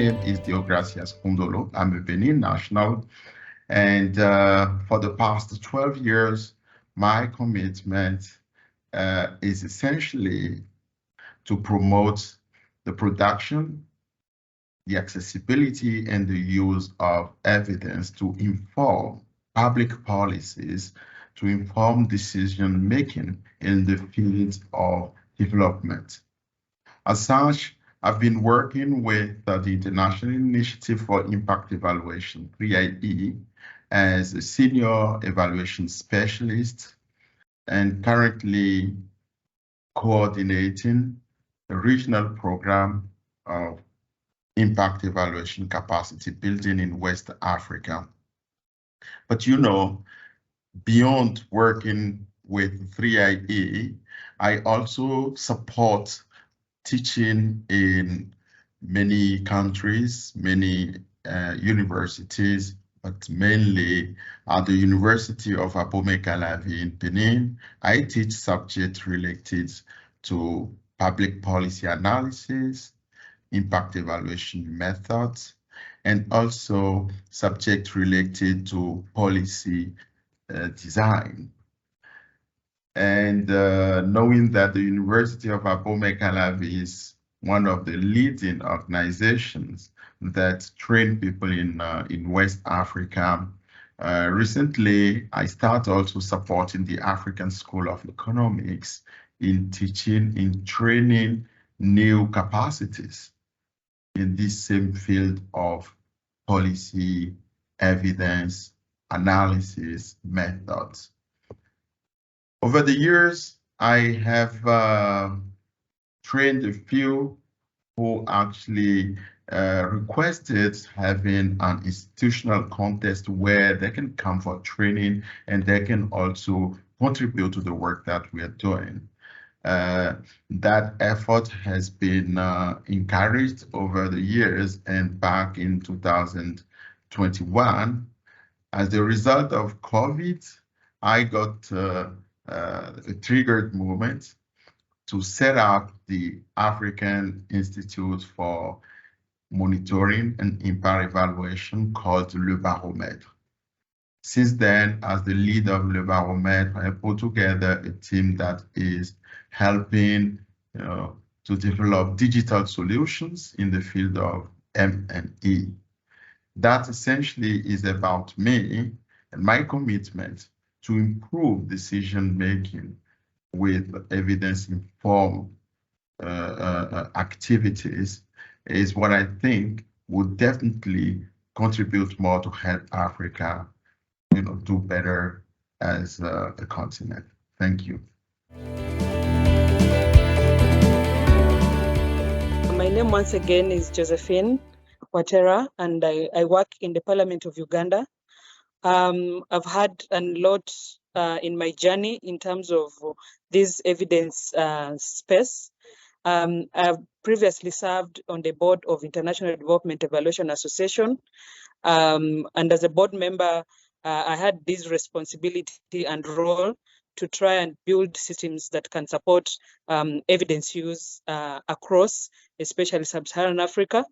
name is Deo-Gracias Houndolo. I'm a Benin national, and for the past 12 years, my commitment is essentially to promote the production, the accessibility, and the use of evidence to inform public policies, to inform decision-making in the field of development. As such, I've been working with the International Initiative for Impact Evaluation, 3IE, as a senior evaluation specialist and currently coordinating a regional program of impact evaluation capacity building in West Africa. But you know, beyond working with 3IE, I also support teaching in many countries, many universities, but mainly at the University of Abomey-Calavi in Benin. I teach subjects related to public policy analysis, impact evaluation methods, and also subjects related to policy design. And knowing that the University of Abomey-Calavi is one of the leading organizations that train people in West Africa, recently I started also supporting the African School of Economics in teaching, in training new capacities in this same field of policy, evidence, analysis, methods. Over the years, I have trained a few who actually requested having an institutional contest where they can come for training and they can also contribute to the work that we are doing. That effort has been encouraged over the years, and back in 2021, as a result of COVID, I got a triggered moment to set up the African Institute for Monitoring and Impact Evaluation called Le Baromètre. Since then, as the leader of Le Baromètre, I put together a team that is helping to develop digital solutions in the field of M&E. That essentially is about me and my commitment to improve decision-making with evidence-informed activities is what I think would definitely contribute more to help Africa, do better as a continent. Thank you. My name once again is Josephine Watera, and I work in the Parliament of Uganda. I've had a lot in my journey in terms of this evidence space. I've previously served on the board of International Development Evaluation Association, and as a board member, I had this responsibility and role to try and build systems that can support evidence use across, especially Sub-Saharan Africa.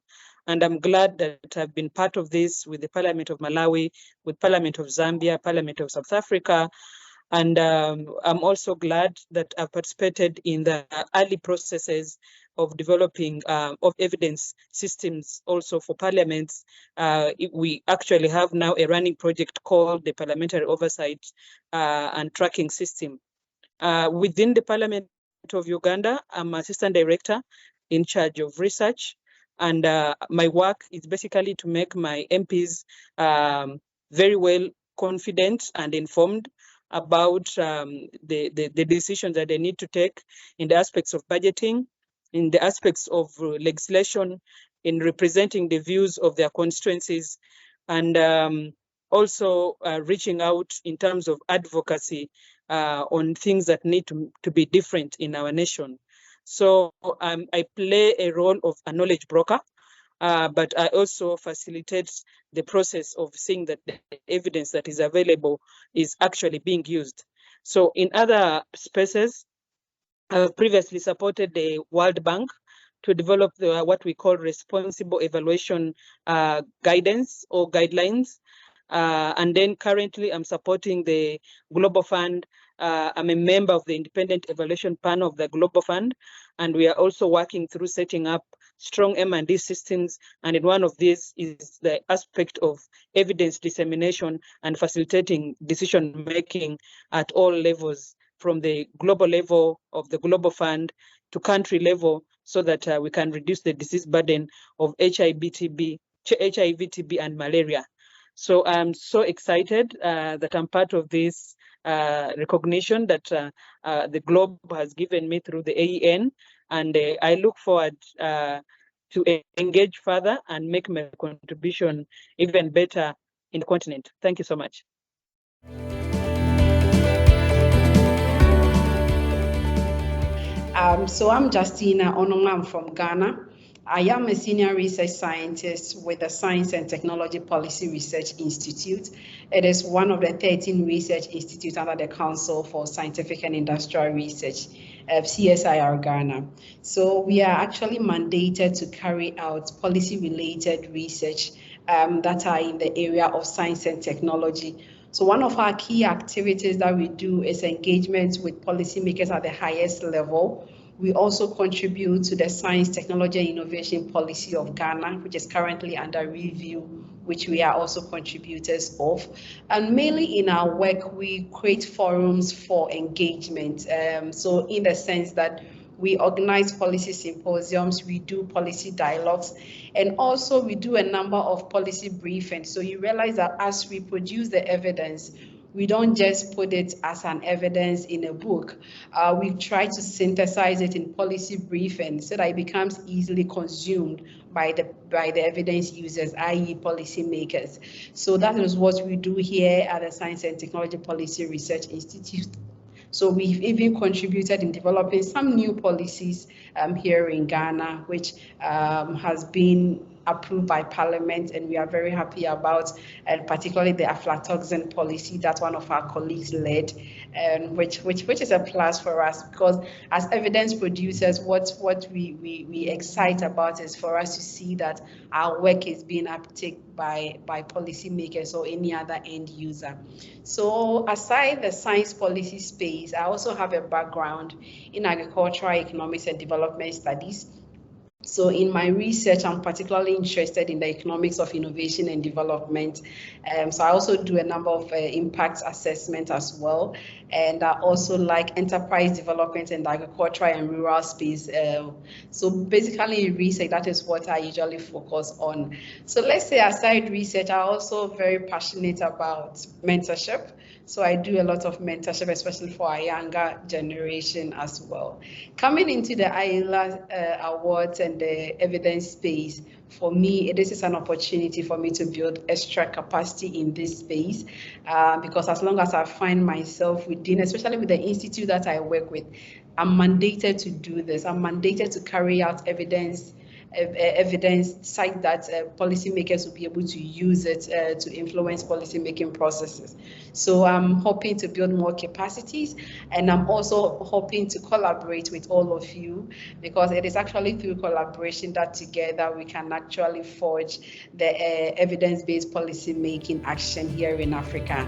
And I'm glad that I've been part of this with the Parliament of Malawi, with Parliament of Zambia, Parliament of South Africa. And I'm also glad that I've participated in the early processes of developing of evidence systems also for parliaments. We actually have now a running project called the Parliamentary Oversight and Tracking System. Within the Parliament of Uganda, I'm Assistant Director in charge of research. And my work is basically to make my MPs very well confident and informed about the decisions that they need to take in the aspects of budgeting, in the aspects of legislation, in representing the views of their constituencies, and also reaching out in terms of advocacy on things that need to be different in our nation. So I play a role of a knowledge broker, but I also facilitate the process of seeing that the evidence that is available is actually being used. So in other spaces, I've previously supported the World Bank to develop what we call responsible evaluation guidance or guidelines. And then currently I'm supporting the Global Fund. I'm a member of the Independent Evaluation Panel of the Global Fund, and we are also working through setting up strong M&D systems. And in one of these is the aspect of evidence dissemination and facilitating decision making at all levels, from the global level of the Global Fund to country level, so that we can reduce the disease burden of HIV, TB, and malaria. So I'm so excited that I'm part of this recognition that the Globe has given me through the AEN, and I look forward to engage further and make my contribution even better in the continent. Thank you so much. So I'm Justina Onumah. I'm from Ghana. I am a senior research scientist with the Science and Technology Policy Research Institute. It is one of the 13 research institutes under the Council for Scientific and Industrial Research, CSIR Ghana. So we are actually mandated to carry out policy-related research that are in the area of science and technology. So one of our key activities that we do is engagement with policymakers at the highest level. We also contribute to the Science, Technology and Innovation Policy of Ghana, which is currently under review, which we are also contributors of. And mainly in our work, we create forums for engagement. So in the sense that we organize policy symposiums, we do policy dialogues, and also we do a number of policy briefings. So you realize that as we produce the evidence, we don't just put it as an evidence in a book. We try to synthesize it in policy briefings so that it becomes easily consumed by the evidence users, i.e. policymakers. So that is what we do here at the Science and Technology Policy Research Institute. So we've even contributed in developing some new policies here in Ghana, which has been approved by Parliament, and we are very happy about, and particularly the aflatoxin policy that one of our colleagues led, and which is a plus for us, because as evidence producers, what we excite about is for us to see that our work is being uptaken by policymakers or any other end user. So aside the science policy space, I also have a background in agricultural economics and development studies. So in my research, I'm particularly interested in the economics of innovation and development. So I also do a number of impact assessment as well. And I also like enterprise development in the agricultural and rural space. So basically in research, that is what I usually focus on. So let's say aside research, I'm also very passionate about mentorship. So I do a lot of mentorship, especially for our younger generation as well. Coming into the IELA awards and the evidence space, for me, this is an opportunity for me to build extra capacity in this space, because as long as I find myself within, especially with the institute that I work with, I'm mandated to do this. I'm mandated to carry out evidence such that policymakers will be able to use it to influence policymaking processes. So I'm hoping to build more capacities, and I'm also hoping to collaborate with all of you, because it is actually through collaboration that together we can actually forge the evidence-based policymaking action here in Africa.